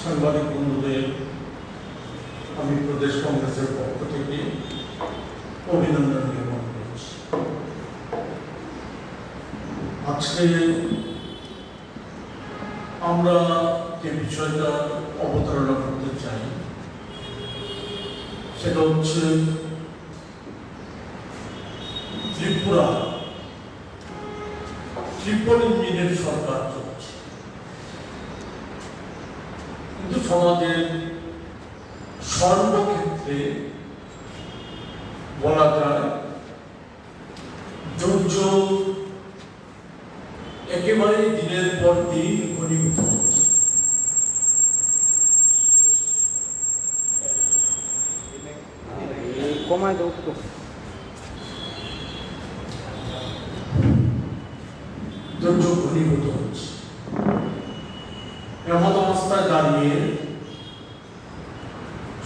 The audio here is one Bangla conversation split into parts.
সাংবাদিক বন্ধুদের আমি প্রদেশ কংগ্রেসের পক্ষ থেকে অভিনন্দন জ্ঞাপন করছি। আজকে আমরা যে বিষয়টা অবতারণা করতে চাই সেটা হচ্ছে ত্রিপুরা ট্রিপল ইঞ্জিনের সরকার চলছে, কিন্তু সমাজের সর্বক্ষেত্রে বলা যায় দুর্যোগ একেবারে দিনের পর দিন ঘনীভূত হচ্ছে। দুর্যোগ ঘনীভূত হচ্ছে। এমন অবস্থায় দাঁড়িয়ে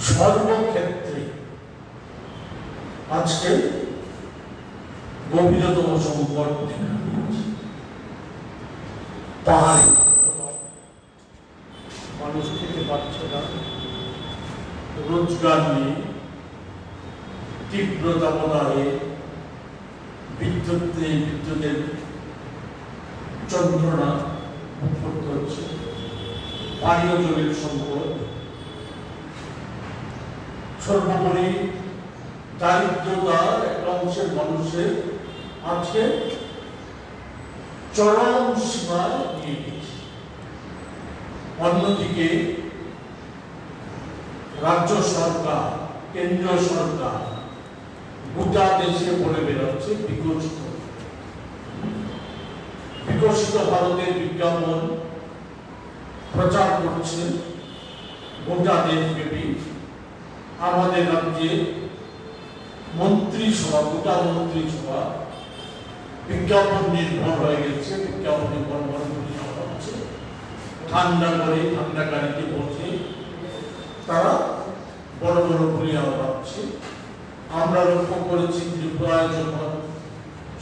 সর্বক্ষেত্রে আজকে গভীরতম সংকট দেখা দিয়েছে। পাহাড়ে মানুষ খেতে পারছে না, রোজগার নেই, তীব্র দাবদাহে বিদ্যুতের যন্ত্রণা ভোগ করতে হচ্ছে, পানীয় জলের সংকট, সর্বোপরি দারিদ্রতার একটা অংশের মানুষের আজকে চরম সীমায় নিয়ে গেছে। অন্যদিকে রাজ্য সরকার, কেন্দ্রীয় সরকার গোটা দেশে বলে বেরোচ্ছে বিকশিত ভারতের বিজ্ঞাপন প্রচার করছে গোটা দেশব্যাপী। আমাদের রাজ্যে মন্ত্রিসভা, গোটা মন্ত্রিসভা বিজ্ঞাপন নির্ভর হয়ে গেছে। বিজ্ঞাপনে হচ্ছে ঠান্ডা গাড়িতে বসে তারা বড় বড় গুলিয়া পাচ্ছে। আমরা লক্ষ্য করেছি ত্রিপুরায় যখন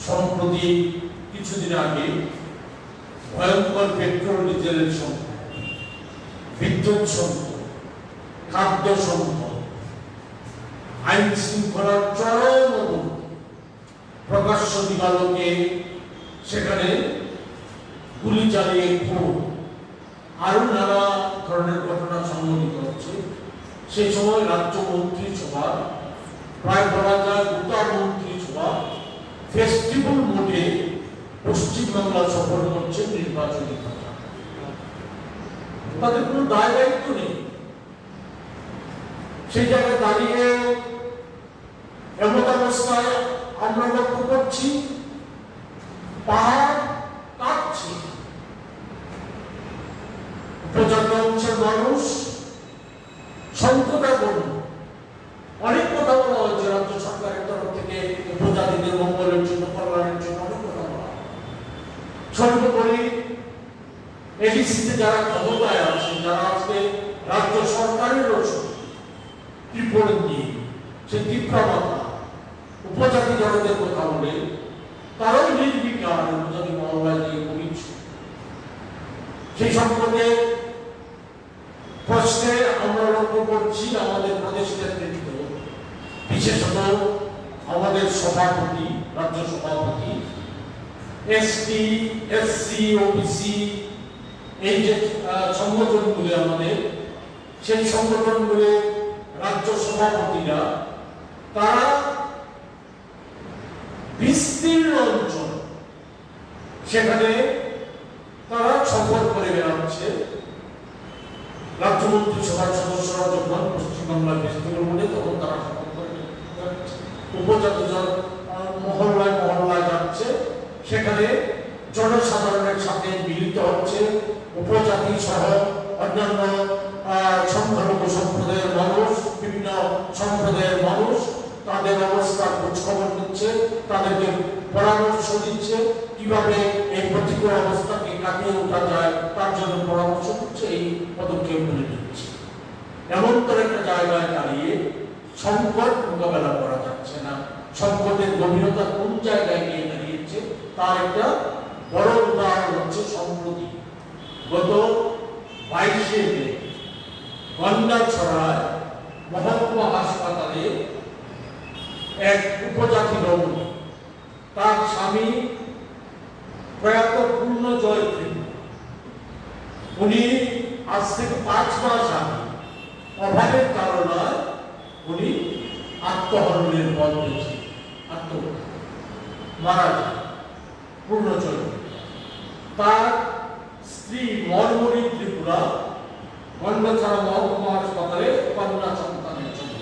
সম্প্রতি কিছুদিন আগে ভয়ঙ্কর পেট্রোল ডিজেলের সংকট, বিদ্যুৎ সংকট, খাদ্য সংকট, আইন শৃঙ্খলার চরম অবনতি, প্রকাশ্য দিবালোকে সেখানে গুলি চালিয়ে খুন, আরো নানা ধরনের ঘটনা সংঘটিত হচ্ছে। সেই সময় রাজ্য মন্ত্রিসভা, প্রায় বলা যায় গোটা মন্ত্রিসভা ফেস্টিভ্যাল মোডে পশ্চিমবাংলা সফর করছে নির্বাচনী কথা। তাদের কোনো দায় দায়িত্ব নেই। সেই জায়গায় দাঁড়িয়ে এমন অবস্থায় আমরা লক্ষ্য করছি পাহাড় কাঁপছে, উপজাতি অংশের মানুষ সংকটাপন্ন। অনেক কথা বলা হয়েছে রাজ্য সরকারের তরফ থেকে উপজাতিদের মঙ্গলের জন্য, কল্যাণের জন্য অনেক কথা বলা। সর্বোপরি এডিসিতে যারা ক্ষমতায় আছেন, যারা আজকে রাজ্য সরকারের ত্রিপুরা নিয়ে সে তীব্রতা উপজাতি জনদের কথা বলে তারাই নির্বিকার উপজাতি মহল্লায় দিয়ে বলিছে। সেই সম্পর্কে প্রশ্নে আমরা লক্ষ্য করছি আমাদের প্রদেশ নেতৃত্ব, বিশেষত আমাদের সভাপতি, রাজ্য সভাপতি, এসটি, এসসি, ওবিসি এই যে সংগঠনগুলি আমাদের, সেই সংগঠনগুলি রাজ্য সভাপতিরা তারা বিস্তীর্ণ অঞ্চল সেখানে তারা সফর করে বেড়াচ্ছে। রাজ্য মন্ত্রিসভার সদস্যরা যখন পশ্চিমবাংলার ফেস্টিভ্যাল মোডে, তখন তারা সফর করে উপজাতি মহল্লায় মহল্লায় যাচ্ছে, সেখানে জনসাধারণের সাথে মিলিত হচ্ছে। উপজাতি সহ অন্যান্য সংখ্যালঘু সম্প্রদায়ের মানুষ, বিভিন্ন সম্প্রদায়ের মানুষ তাদের অবস্থার খোঁজখবর নিচ্ছে, তাদেরকে পরামর্শ দিচ্ছে কিভাবে এই প্রতিকূল অবস্থাকে কাটিয়ে ওঠা যায়, তার জন্য পরামর্শ দিচ্ছে, এই পদক্ষেপগুলি নিচ্ছে। এমন করে একটা জায়গায় দাঁড়িয়ে সংকট মোকাবেলা করা যাচ্ছে না। সংকটের গভীরতা কোন জায়গায় গিয়ে দাঁড়িয়েছে তার একটা বড় উদাহরণ হচ্ছে সম্প্রতি গত 22শে মে গন্ডাছড়ায় মহকুমা হাসপাতালে এক উপজাতি রমণী, তার স্বামী প্রয়াত পূর্ণজয় কৃষ্ণ, উনি আজ থেকে 5 মাস আগে অভাবের কারণে উনি আত্মহরণের পথ বেছে মারা যান। পূর্ণজয় তার স্ত্রী মরমরি ত্রিপুরা গন্ডাছড়া মহকুমা হাসপাতালে কন্যা সন্তানের জন্য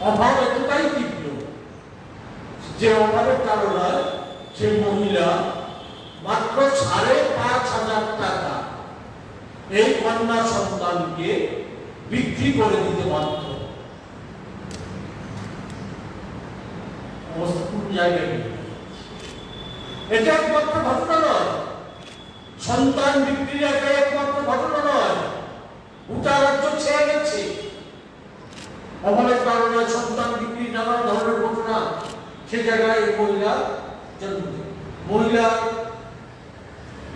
অভাব এতটাই তীব্র যে অভাবের কারণে সেই মহিলা মাত্র 5,500 টাকা এই কন্যা সন্তানকে বিক্রি করে দিতে বাধ্য। অবস্থা কোন জায়গায় এটা একমাত্র ঘটনা নয়, সন্তান বিক্রির একমাত্র ঘটনা নয়, গোটা রাজ্য ছেয়ে গেছে। অভাবের কারণে সন্তান বিক্রি নানা ধরনের ঘটনা সে জায়গায় মহিলা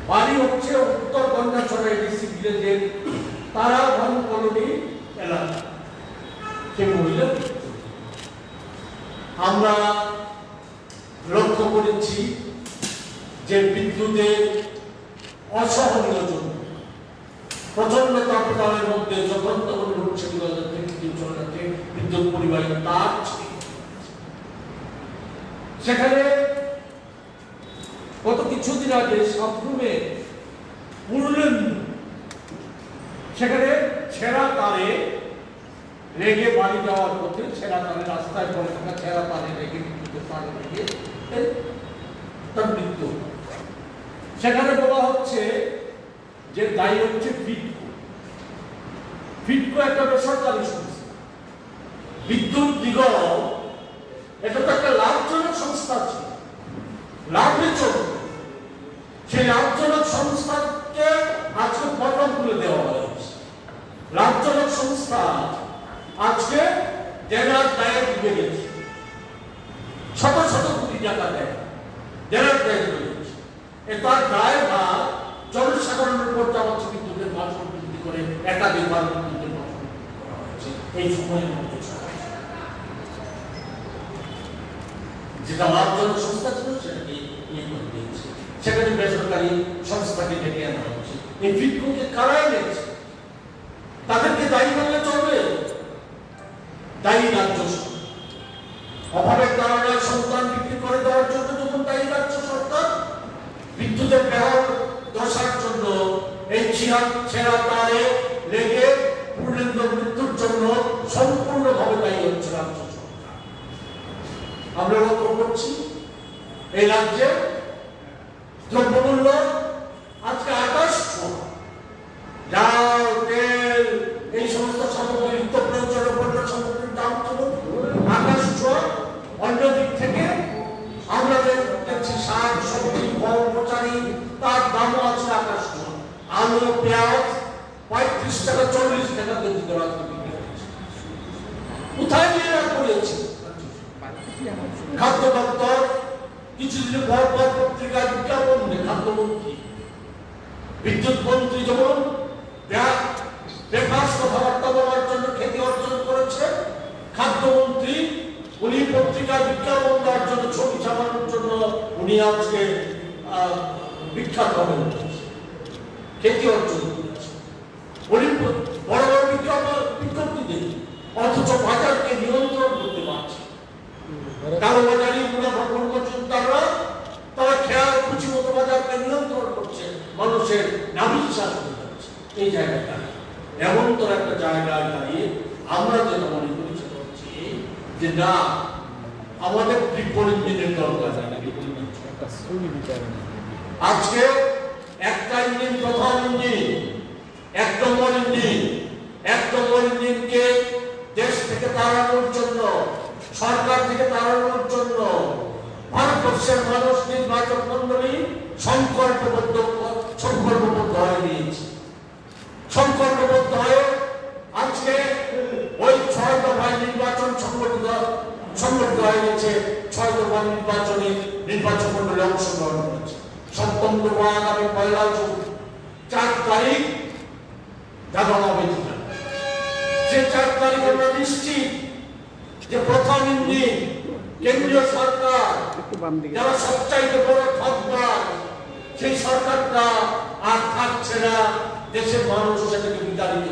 বাড়ি হচ্ছে উত্তর গন্ডাছড়া এডিসি ভিলেজের তারা বন কলোনি এলাকা। সে মহিলা আমরা লক্ষ্য করেছি যে বিদ্যুতের অসহনীয় জন্য প্রচন্ড তাপমাত্রার মধ্যে যখন তখন লোডশেডিং হয়ে যাচ্ছে, বিদ্যুৎ চলে যাচ্ছে, বিদ্যুৎ পরিবাহী তার সেখানে গত কিছুদিন আগে সাবরুমে উড়লেন, সেখানে ছেঁড়া তারে রেগে বাড়ি যাওয়ার পথে ছেঁড়া তারে রাস্তায় পড়ে থাকা ছেঁড়া তারে রেগে বিদ্যুতের তারে রেগে তার মৃত্যু। সেখানে বলা হচ্ছে যে দায়ী হচ্ছে ফিটকো। ফিটকো একটা বেসরকারি সংস্থা। বিদ্যুৎ নিগম এটা তো একটা লাভজনক সংস্থা ছিল, লাভের জন্য সেই লাভজনক সংস্থাকে আজকে পতন করে দেওয়া হয়েছে। লাভজনক সংস্থা আজকে দেনার দায়ে ডুবে গেছে, শত শত কোটি টাকা দেয় দেনার দায়ে ডুবে গেছে। তার দায় ভার জনসাধারণের উপর চালাচ্ছে বিদ্যুতের মাসুল বৃদ্ধি করে একাধিকবার বিদ্যুতের মাসুল করা হয়েছে এই সময়ের মধ্যে। যেটা লাভজনক সংস্থা ছিল সেটাকে ইয়ে করে দিয়েছে, সেখানে বেসরকারি সংস্থাকে ডেকে আনা হচ্ছে। এই ফিটকোকে কারা এনেছে? তাদেরকে দায়ী করলে চলবে? দায়ী রাজ্য সরকার। অভাবের কারণে সন্তান বিক্রি করে দেওয়ার জন্য যখন দায়ী রাজ্য সরকার, বিদ্যুতের বেহাল দশার জন্য এই ছেঁড়া তারে লেগে পূর্ণেন্দু মৃত্যুর জন্য সম্পূর্ণভাবে দায়ী হচ্ছে রাজ্য সরকার। আমরা লক্ষ্য করছি এই রাজ্যে দ্রব্যমূল্য আজকে আকাশ ছোঁয়া। ডাল, তেল, এই সমস্ত সামগ্রী, নিত্য প্রয়োজনীয় পণ্য সামগ্রীর দাম ছিল আকাশ ছোঁয়া। অন্য দিক থেকে আমরা দেখছি শাক, সবজি, ফল, পচারি তার দামও আছে আকাশ ছোঁয়া। আলু, পেঁয়াজ 35 টাকা 40 টাকা কেজি দর বিক্রি হচ্ছে। কোথায় নিয়ে পড়েছে খাদ্য দপ্তর? কিছুদিন পর পর পত্রিকায় বিজ্ঞাপন দেয় খাদ্যমন্ত্রী, বিদ্যুৎ মন্ত্রী যেমন বেফাস কথাবার্তা বলার জন্য খ্যাতি অর্জন করেছে, খাদ্যমন্ত্রী উনি পত্রিকায় বিজ্ঞাপন দেওয়ার জন্য, ছবি ছাপানোর জন্য উনি আজকে বিখ্যাত হয়ে উঠেছে, খ্যাতি অর্জন করেছে। উনি বড় বড় বিজ্ঞপ্তি দেন, অথচ বাজারকে নিয়ন্ত্রণ করতে পারছে। কালোবাজারি চিন্তারা তারা খেয়াল খুশি মতো বাজারকে নিয়ন্ত্রণ করছে, মানুষের নাবিশ্বাস হয়ে যাচ্ছে। এই জায়গাটা এমন তোর একটা জায়গায় দাঁড়িয়ে আমরা যেটা মনে করি সেটা হচ্ছে যে না, আমাদের বিপরীত দিনের দরকার। আজকে একটা ইঞ্জিন, প্রথম ইঞ্জিন, 1 নম্বর ইঞ্জিন, 1 নম্বর ইঞ্জিনকে দেশ থেকে তাড়ানোর জন্য, সরকার থেকে তাড়ানোর জন্য ভারতবর্ষের মানুষ নির্বাচন মন্ডলী সংকল্পবদ্ধ হয়ে নিয়েছে। সংকল্পবদ্ধ হয়ে আজকে ওই 6 দফায় নির্বাচন সংগঠিত হয়ে গেছে। 6 দফা নির্বাচন মন্ডলী অংশগ্রহণ করেছে। 7ম দফা আগামী 1 জুন 4 তারিখ জানানো হবে। যে 4 তারিখ আমরা নিশ্চিত যে প্রথম দিন কেন্দ্রীয় সরকার যারা সবচাইতে বড় ঠকবাজ সেই সরকারটা আর থাকছে না, দেশের মানুষ সেটাকে বিতাড়িত।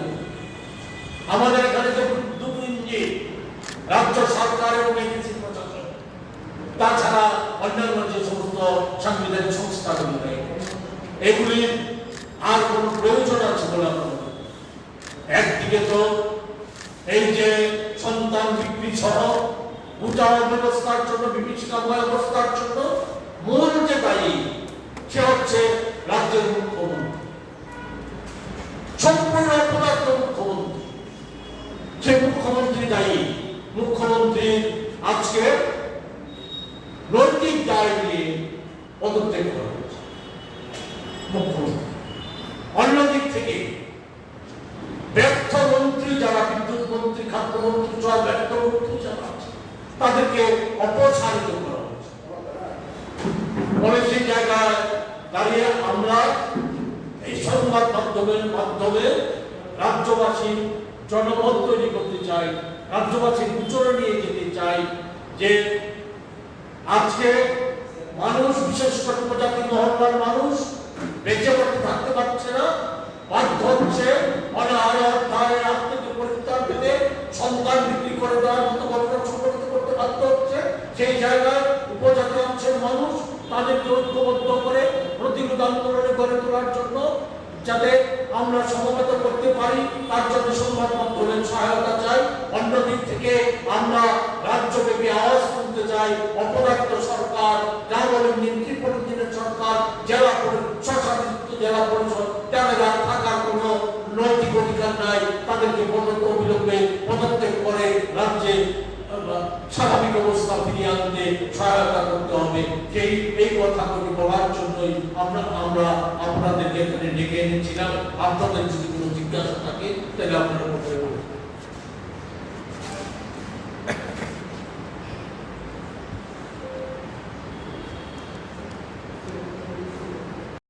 আমাদের এখানে যে দুটো ইঞ্জিন রাজ্য সরকার এবং এজেন্সি প্রশাসন, তাছাড়া অন্যান্য যে সমস্ত সাংবিধানিক সংস্থাগুলি, এগুলি আর কোন প্রয়োজন আছে বলে আমার মনে হয়। একদিকে তো এই যে সন্তান বিক্রি সহ উচাও ব্যবস্থার জন্য, বিভীষিকাময় অবস্থার জন্য মূল যে দায়ী সে হচ্ছে রাজ্যের মুখ্যমন্ত্রী, সম্পূর্ণ অপদার্থ মুখ্যমন্ত্রী। সে মুখ্যমন্ত্রী দায়ী। মুখ্যমন্ত্রীর আজকে নৈতিক দায় নিয়ে পদত্যাগ করা হয়েছে মুখ্যমন্ত্রী। অন্যদিক থেকে ব্যর্থ মন্ত্রী যারা, বিদ্যুৎ মন্ত্রী, খাদ্যমন্ত্রী সহ ব্যর্থ মন্ত্রী যারা আছে, তাদেরকে অপসারিত করা হয়েছে। ফলে সেই জায়গায় দাঁড়িয়ে আমরা এই সংবাদ মাধ্যমের মাধ্যমে রাজ্যবাসীর জনমত তৈরি করতে চাই, রাজ্যবাসীর উচ্চরে নিয়ে যেতে চাই যে আজকে মানুষ, বিশেষ করে উপজাতি মহল্লার মানুষ বেঁচে পড়তে থাকতে পারছে না, বাধ্য হচ্ছে অনাহারে আত্মকে পরিত্রাণ পেতে সন্তান বিক্রি করে দেওয়ার মতো ঘটনা সংঘটিত করতে বাধ্য হচ্ছে। সেই জায়গায় উপজাতি অংশের মানুষ তাদেরকে ঐক্যবদ্ধ করে প্রতিরোধ আন্দোলনে গড়ে তোলার জন্য যাতে আমরা সমবেত করতে পারি, তার জন্য সংবাদ মাধ্যমের সহায়তা চাই। অন্যদিক থেকে আমরা রাজ্যব্যাপী আওয়াজ তুলতে চাই, অপরাধ সরকার, যা বলেন নেতৃত্বের সরকার, জেলা স্বশাসিত জেলা পরিষদ, তাদের আর থাকার কোনো নৈতিক অধিকার নাই। তাদেরকে অবিলম্বে পদত্যাগ করে রাজ্যে স্বাভাবিক অবস্থা ফিরিয়ে আনতে সহায়তা করতে হবে। এই কথাগুলি বলার জন্যই আমরা আপনাদেরকে এখানে ডেকে এনেছিলাম। আপনাদের যদি কোনো জিজ্ঞাসা থাকে তাহলে আপনারা